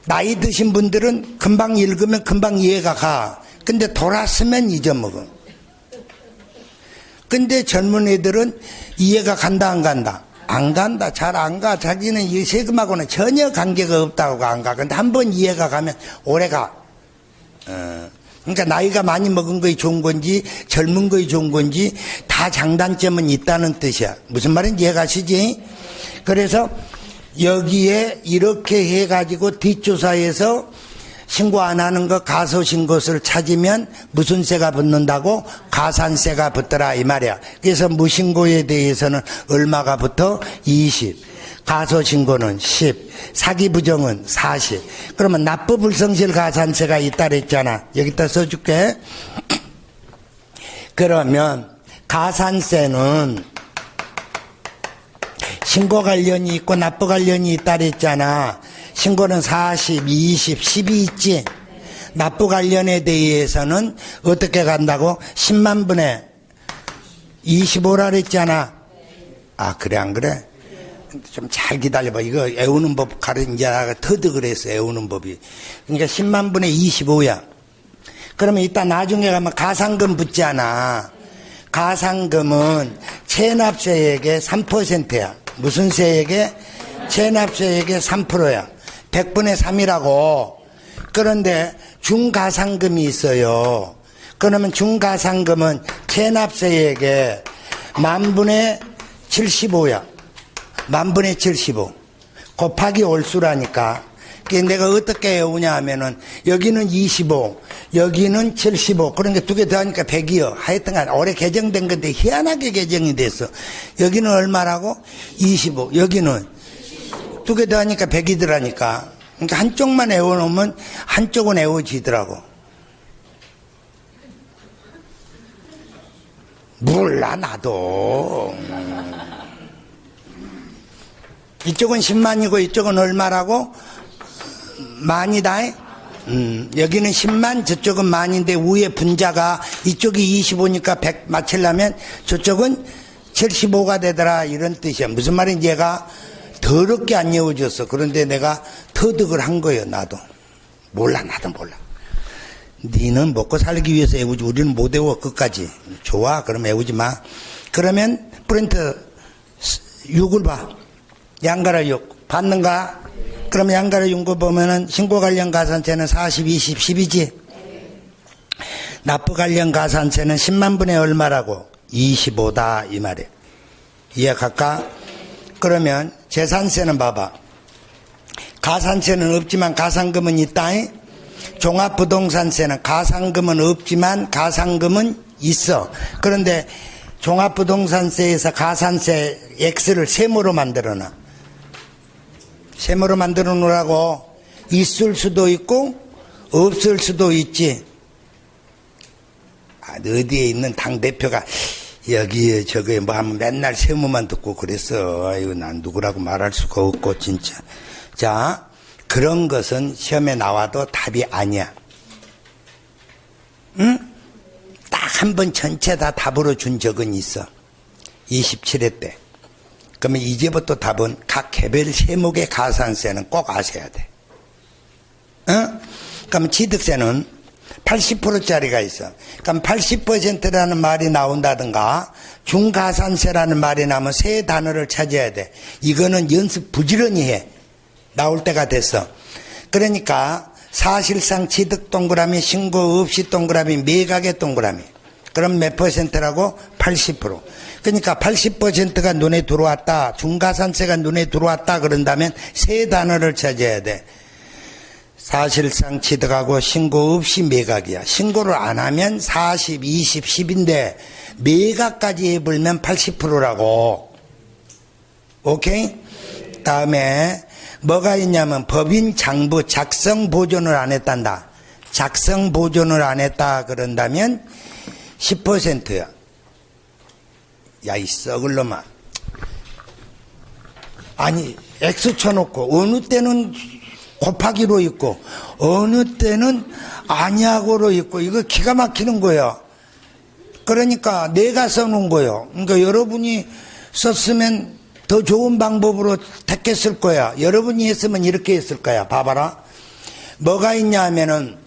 나이 드신 분들은 금방 읽으면 금방 이해가 가. 근데 돌았으면 잊어먹어. 근데 젊은 애들은 이해가 간다 안 간다? 안 간다. 잘 안 가. 자기는 이 세금하고는 전혀 관계가 없다고 안 가. 근데 한 번 이해가 가면 오래 가. 그러니까 나이가 많이 먹은 거이 좋은 건지 젊은 거이 좋은 건지 다 장단점은 있다는 뜻이야. 무슨 말인지 이해가시지? 그래서 여기에 이렇게 해가지고 뒷조사에서 신고 안 하는 거 가소신고를 찾으면 무슨 세가 붙는다고? 가산세가 붙더라 이 말이야. 그래서 무신고에 대해서는 얼마가 붙어? 20. 가소신고는 10. 사기부정은 40. 그러면 납부불성실 가산세가 있다 그랬잖아. 여기다 써줄게. 그러면 가산세는 신고 관련이 있고 납부 관련이 있다 그랬잖아. 신고는 40, 20, 10이 있지. 납부 관련에 대해서는 어떻게 간다고? 10만 분의 25라 그랬잖아. 아, 그래 안 그래? 좀 잘 기다려봐. 이거 애우는 법 이제 터득을 했어. 애우는 법이. 그러니까 10만 분의 25야. 그러면 이따 나중에 가면 가상금 붙잖아. 가상금은 체납세액의 3%야. 무슨 세액에? 체납세액의 3%야. 100분의 3이라고. 그런데 중가상금이 있어요. 그러면 중가상금은 체납세액의 10,000분의 75야. 10,000분의 75. 곱하기 올수라니까. 내가 어떻게 외우냐 하면은 여기는 25, 여기는 75. 그러니까 두 개 더하니까 100이요. 하여튼간 올해 개정된 건데 희한하게 개정이 됐어. 여기는 얼마라고? 25. 여기는 두 개 더하니까 100이더라니까. 그러니까 한쪽만 외워놓으면 한쪽은 외워지더라고. 몰라 나도. 이쪽은 10만이고 이쪽은 얼마라고? 만이다. 여기는 10만, 저쪽은 만인데 위에 분자가 이쪽이 25니까 100 맞추려면 저쪽은 75가 되더라 이런 뜻이야. 무슨 말인지 얘가 더럽게 안 외워졌어. 그런데 내가 터득을 한 거예요. 나도 몰라. 나도 몰라. 니는 먹고 살기 위해서 외우지 우리는 못 외워 끝까지. 좋아 그럼 외우지 마. 그러면 프린트 6을 봐. 양가라 6 받는가? 그럼 양가라 6거 보면은 신고 관련 가산세는 40, 20, 10이지. 납부 관련 가산세는 10만 분의 얼마라고? 25다 이 말이에요. 이해할까? 그러면 재산세는 봐봐. 가산세는 없지만 가상금은 있다. 종합부동산세는 가상금은 없지만 가상금은 있어. 그런데 종합부동산세에서 가산세 X를 세모로 만들어놔. 세모로 만들어 놓으라고. 있을 수도 있고 없을 수도 있지. 어디에 있는 당대표가 여기에 저거에 뭐 하면 맨날 세모만 듣고 그랬어. 아이고 난 누구라고 말할 수가 없고 진짜. 자, 그런 것은 시험에 나와도 답이 아니야. 응? 딱 한 번 전체 다 답으로 준 적은 있어. 27회 때. 그러면 이제부터 답은 각 개별 세목의 가산세는 꼭 아셔야 돼. 그럼 취득세는 80%짜리가 있어. 그럼 80%라는 말이 나온다든가 중가산세라는 말이 나오면 세 단어를 찾아야 돼. 이거는 연습 부지런히 해. 나올 때가 됐어. 그러니까 사실상 취득 동그라미, 신고 없이 동그라미, 매각의 동그라미. 그럼 몇 %라고? 80%. 그러니까 80%가 눈에 들어왔다. 중가산세가 눈에 들어왔다. 그런다면 세 단어를 찾아야 돼. 사실상 취득하고 신고 없이 매각이야. 신고를 안 하면 40, 20, 10인데 매각까지 해버리면 80%라고. 오케이? 다음에 뭐가 있냐면 법인 장부 작성 보존을 안 했단다. 작성 보존을 안 했다 그런다면 10%야. 야, 이 썩을 놈아. 아니, X 쳐놓고 어느 때는 곱하기로 있고 어느 때는 아니하고로 있고 이거 기가 막히는 거야. 그러니까 내가 써놓은 거예요. 그러니까 여러분이 썼으면 더 좋은 방법으로 택했을 거야. 여러분이 했으면 이렇게 했을 거야. 봐봐라. 뭐가 있냐 하면은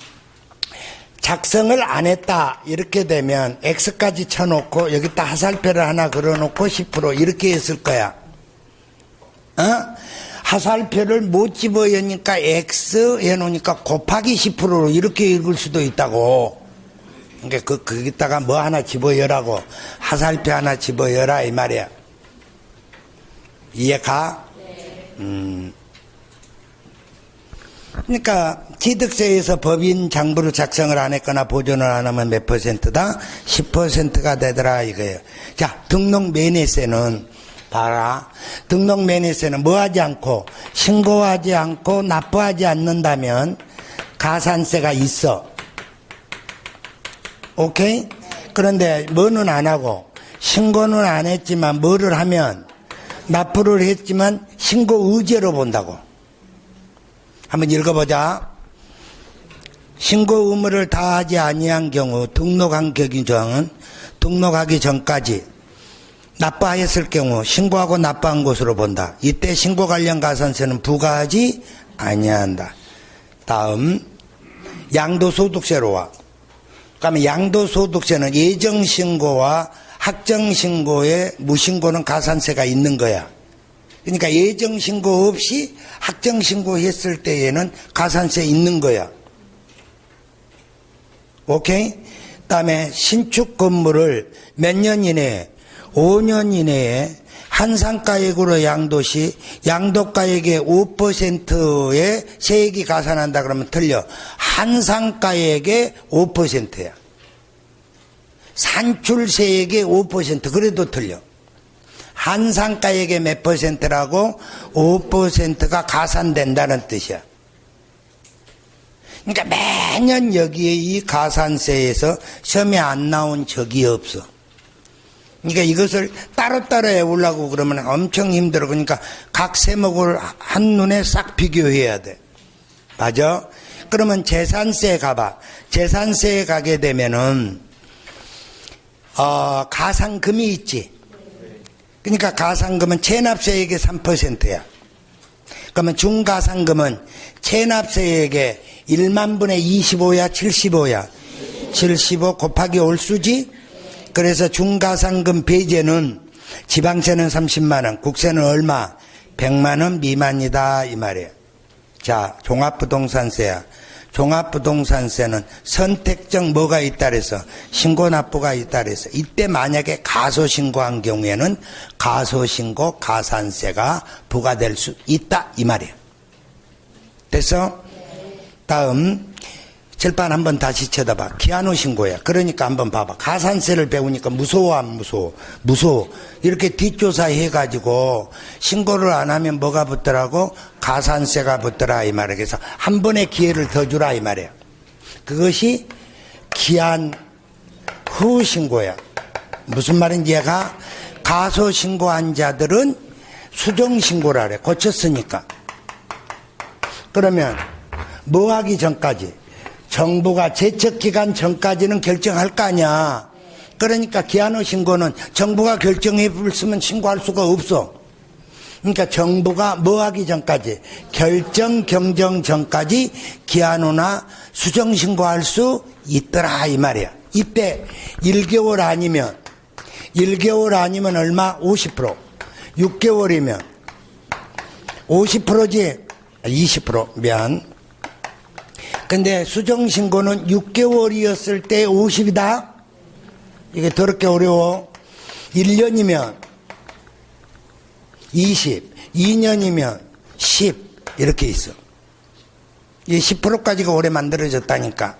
작성을 안 했다 이렇게 되면 X까지 쳐놓고 여기다 하살표를 하나 걸어놓고 10% 이렇게 했을 거야. 어? 하살표를 못 집어여니까 X 해놓으니까 곱하기 10%로 이렇게 읽을 수도 있다고. 그러니까 거기다가 뭐 하나 집어여라고. 하살표 하나 집어여라 이 말이야. 이해가? 그러니까 취득세에서 법인 장부를 작성을 안 했거나 보존을 안 하면 몇 %다? 10%가 되더라 이거예요. 자, 등록 매매세는 봐라. 등록 매매세는 뭐 하지 않고 신고하지 않고 납부하지 않는다면 가산세가 있어. 오케이? 그런데 뭐는 안 하고 신고는 안 했지만 뭐를 하면 납부를 했지만 신고 의제로 본다고. 한번 읽어보자. 신고 의무를 다하지 아니한 경우 등록한 격의조항은 등록하기 전까지 납부하였을 경우 신고하고 납부한 것으로 본다. 이때 신고 관련 가산세는 부과하지 아니한다. 다음 양도소득세로 와. 그러면 양도소득세는 예정신고와 확정신고에 무신고는 가산세가 있는 거야. 그러니까 예정신고 없이 확정신고 했을 때에는 가산세 있는 거야. 오케이? 다음에 신축 건물을 몇 년 이내에 5년 이내에 한상가액으로 양도시 양도가액의 5%의 세액이 가산한다 그러면 틀려. 한상가액의 5%야. 산출세액의 5% 그래도 틀려. 한상가액의 몇 %라고 5%가 가산된다는 뜻이야. 그러니까 매년 여기에 이 가산세에서 시험에 안 나온 적이 없어. 그러니까 이것을 따로따로 외우려고 그러면 엄청 힘들어. 그러니까 각 세목을 한눈에 싹 비교해야 돼. 맞아? 그러면 재산세에 가봐. 재산세에 가게 되면은 가산금이 있지. 그러니까 가산금은 체납세액의 3%야. 그러면 중가산금은 체납세액의 1만 분의 25야, 75야? 75 곱하기 올수지? 그래서 중가산금 배제는 지방세는 30만 원, 국세는 얼마? 100만 원 미만이다 이 말이에요. 자, 종합부동산세야. 종합부동산세는 선택적 뭐가 있다 그래서 신고납부가 있다 그래서 이때 만약에 가소신고한 경우에는 가소신고 가산세가 부과될 수 있다 이 말이에요. 됐어? 다음 칠판 한번 다시 쳐다봐. 기한후 신고야. 그러니까 한번 봐봐. 가산세를 배우니까 무서워 안 무서워? 무서워. 이렇게 뒷조사 해가지고 신고를 안 하면 뭐가 붙더라고? 가산세가 붙더라 이 말이야. 그래서 한 번의 기회를 더 주라 이 말이야. 그것이 기한 후 신고야. 무슨 말인지 얘가 가소 신고한 자들은 수정 신고라 그래. 고쳤으니까. 그러면 뭐 하기 전까지? 정부가 제척기간 전까지는 결정할 거 아니야. 그러니까 기한후 신고는 정부가 결정해 불으면 신고할 수가 없어. 그러니까 정부가 뭐 하기 전까지? 결정 경정 전까지 기한후나 수정 신고할 수 있더라 이 말이야. 이때 1개월 아니면 얼마? 50%. 6개월이면 50%지? 20% 면. 근데 수정신고는 6개월이었을 때 50이다? 이게 더럽게 어려워. 1년이면 20, 2년이면 10 이렇게 있어. 이 10%까지가 올해 만들어졌다니까.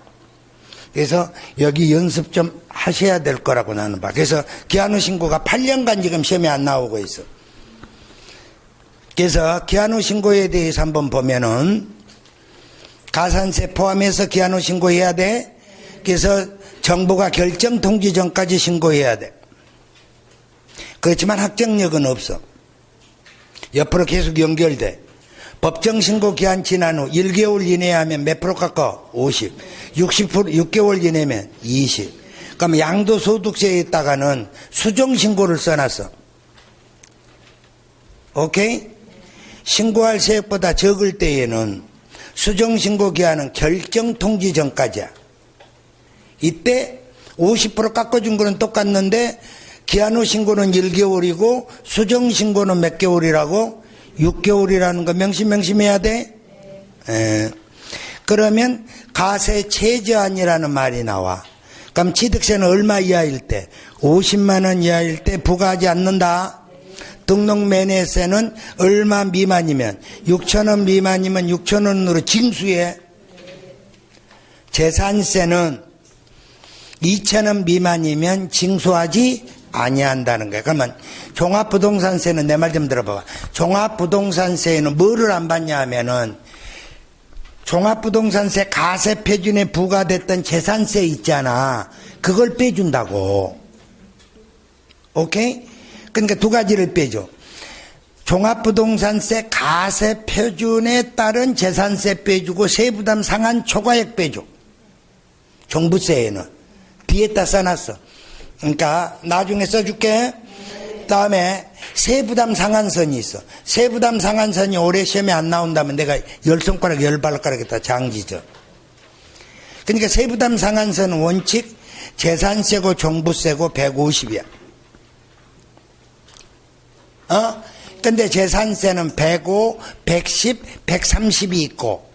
그래서 여기 연습 좀 하셔야 될 거라고 나는 봐. 그래서 기한후 신고가 8년간 지금 시험에 안 나오고 있어. 그래서 기한후 신고에 대해서 한번 보면은 가산세 포함해서 기한후 신고해야 돼. 그래서 정부가 결정 통지 전까지 신고해야 돼. 그렇지만 확정력은 없어. 옆으로 계속 연결돼. 법정 신고 기한 지난 후 1개월 이내에 하면 몇 프로 깎아? 50. 60%, 6개월 이내면 20. 그럼 양도소득세에다가는 수정신고를 써놨어. 오케이? 신고할 세액보다 적을 때에는 수정신고 기한은 결정통지 전까지야. 이때 50% 깎아준 거는 똑같는데 기한 후 신고는 1개월이고 수정신고는 몇 개월이라고? 6개월이라는 거 명심해야 돼? 그러면 가세 최저한이라는 말이 나와. 그럼 취득세는 얼마 이하일 때? 50만 원 이하일 때 부과하지 않는다. 등록매매세는 얼마 미만이면 6천 원 미만이면 6천 원으로 징수해. 재산세는 2천 원 미만이면 징수하지 아니한다는 거야. 그러면 종합부동산세는 내 말 좀 들어봐봐. 종합부동산세는 뭐를 안 받냐 하면은 종합부동산세 가세표준에 부과됐던 재산세 있잖아. 그걸 빼준다고. 오케이? 그러니까 두 가지를 빼줘. 종합부동산세 가세표준에 따른 재산세 빼주고 세부담 상한 초과액 빼줘. 종부세에는 뒤에다 써놨어. 그러니까 나중에 써줄게. 다음에 세부담 상한선이 있어. 세부담 상한선이 올해 시험에 안 나온다면 내가 10손가락 10발가락에다 장지죠. 그러니까 세부담 상한선은 원칙 재산세고 종부세고 150이야. 근데 재산세는 105, 110, 130이 있고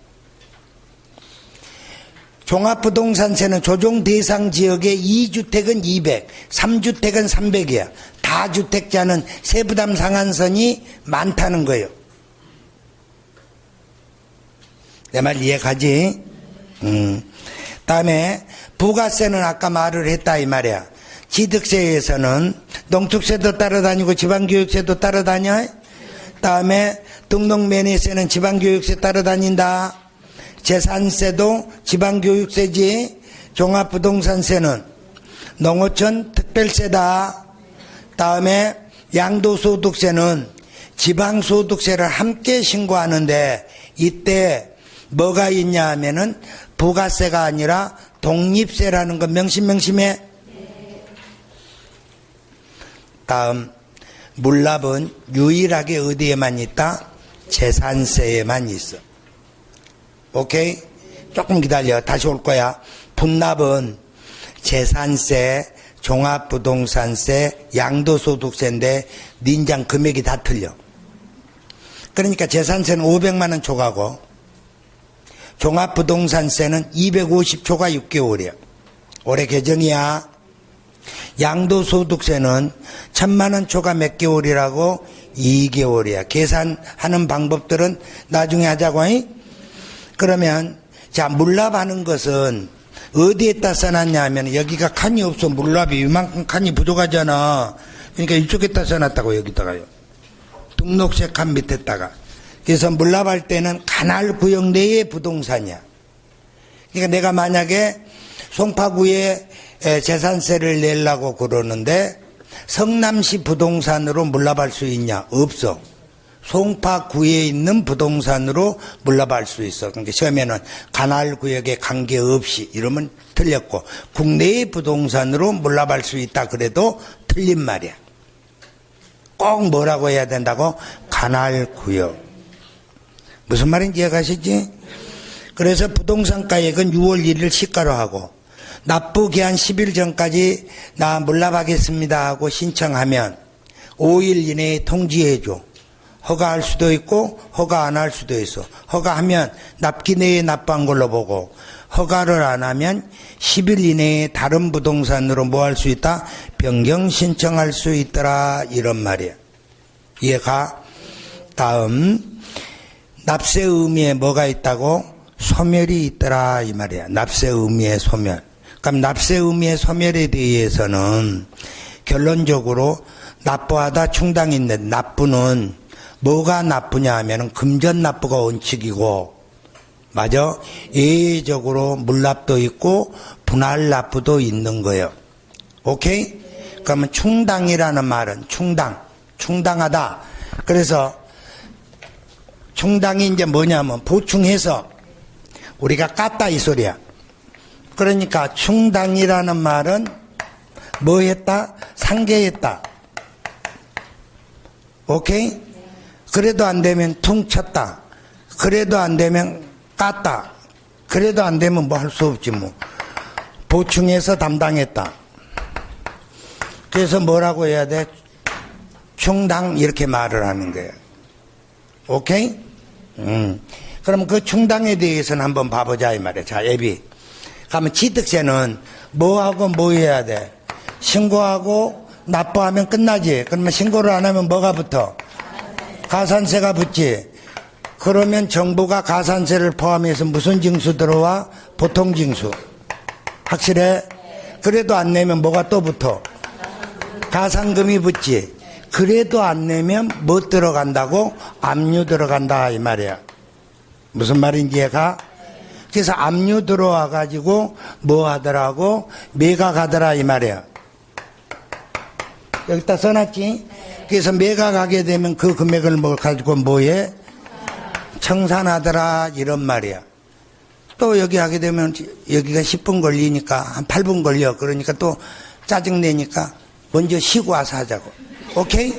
종합부동산세는 조정 대상 지역의 2주택은 200, 3주택은 300이야. 다주택자는 세부담 상한선이 많다는 거예요. 내 말 이해가지? 다음에 부가세는 아까 말을 했다 이 말이야. 취득세에서는 농축세도 따라다니고 지방교육세도 따라다녀. 다음에 등록면허세는 지방교육세 따라다닌다. 재산세도 지방교육세지. 종합부동산세는 농어촌 특별세다. 다음에 양도소득세는 지방소득세를 함께 신고하는데 이때 뭐가 있냐 하면은 부가세가 아니라 독립세라는 건 명심해. 다음 물납은 유일하게 어디에만 있다? 재산세에만 있어. 오케이? 조금 기다려. 다시 올 거야. 분납은 재산세, 종합부동산세, 양도소득세인데 닌장 금액이 다 틀려. 그러니까 재산세는 500만 원 초과고 종합부동산세는 250 초과 6개월이야. 올해 개정이야. 양도소득세는 1000만 원 초과 몇 개월이라고? 2개월이야. 계산하는 방법들은 나중에 하자고. 그러면 자 물납하는 것은 어디에다 써놨냐 하면 여기가 칸이 없어. 물납이 이만큼 칸이 부족하잖아. 그러니까 이쪽에다 써놨다고. 여기다가요. 등록세 칸 밑에다가. 그래서 물납할 때는 관할 구역 내의 부동산이야. 그러니까 내가 만약에 송파구에 재산세를 내려고 그러는데 성남시 부동산으로 물납할 수 있냐? 없어. 송파구에 있는 부동산으로 물납할 수 있어. 그러니까 시험에는 관할구역에 관계없이 이러면 틀렸고 국내의 부동산으로 물납할 수 있다 그래도 틀린 말이야. 꼭 뭐라고 해야 된다고? 관할구역. 무슨 말인지 이해가시지? 그래서 부동산 가액은 6월 1일 시가로 하고 납부 기한 10일 전까지 나 물납하겠습니다 하고 신청하면 5일 이내에 통지해줘. 허가할 수도 있고 허가 안 할 수도 있어. 허가하면 납기 내에 납부한 걸로 보고 허가를 안 하면 10일 이내에 다른 부동산으로 뭐 할 수 있다? 변경 신청할 수 있더라 이런 말이야. 이해가? 다음 납세 의무에 뭐가 있다고? 소멸이 있더라 이 말이야. 납세 의무의 소멸. 그럼 납세 의무의 소멸에 대해서는 결론적으로 납부하다 충당인데 납부는 뭐가 나쁘냐 하면은 금전납부가 원칙이고, 맞아? 예외적으로 물납도 있고 분할납부도 있는 거예요. 오케이? 그러면 충당이라는 말은 충당하다. 그래서 충당이 이제 뭐냐면 보충해서 우리가 깠다 이 소리야. 그러니까 충당이라는 말은 뭐 했다? 상계했다. 오케이? 그래도 안 되면 퉁쳤다. 그래도 안 되면 깠다. 그래도 안 되면 뭐 할 수 없지 뭐. 보충해서 담당했다. 그래서 뭐라고 해야 돼? 충당 이렇게 말을 하는 거예요. 오케이? 그럼 그 충당에 대해서는 한번 봐보자 이 말이야. 자, 예비. 그러면 취득세는 뭐하고 뭐 해야 돼? 신고하고 납부하면 끝나지. 그러면 신고를 안 하면 뭐가 붙어? 가산세가 붙지. 그러면 정부가 가산세를 포함해서 무슨 징수 들어와? 보통징수. 확실해? 그래도 안 내면 뭐가 또 붙어? 가산금이 붙지. 그래도 안 내면 뭐 들어간다고? 압류 들어간다 이 말이야. 무슨 말인지 이해가? 그래서 압류 들어와 가지고 뭐 하더라고? 매각하더라 이 말이야. 여기다 써놨지? 그래서 매각하게 되면 그 금액을 뭐 가지고 뭐해? 청산하더라 이런 말이야. 또 여기 하게 되면 여기가 10분 걸리니까 한 8분 걸려. 그러니까 또 짜증내니까 먼저 쉬고 와서 하자고. 오케이?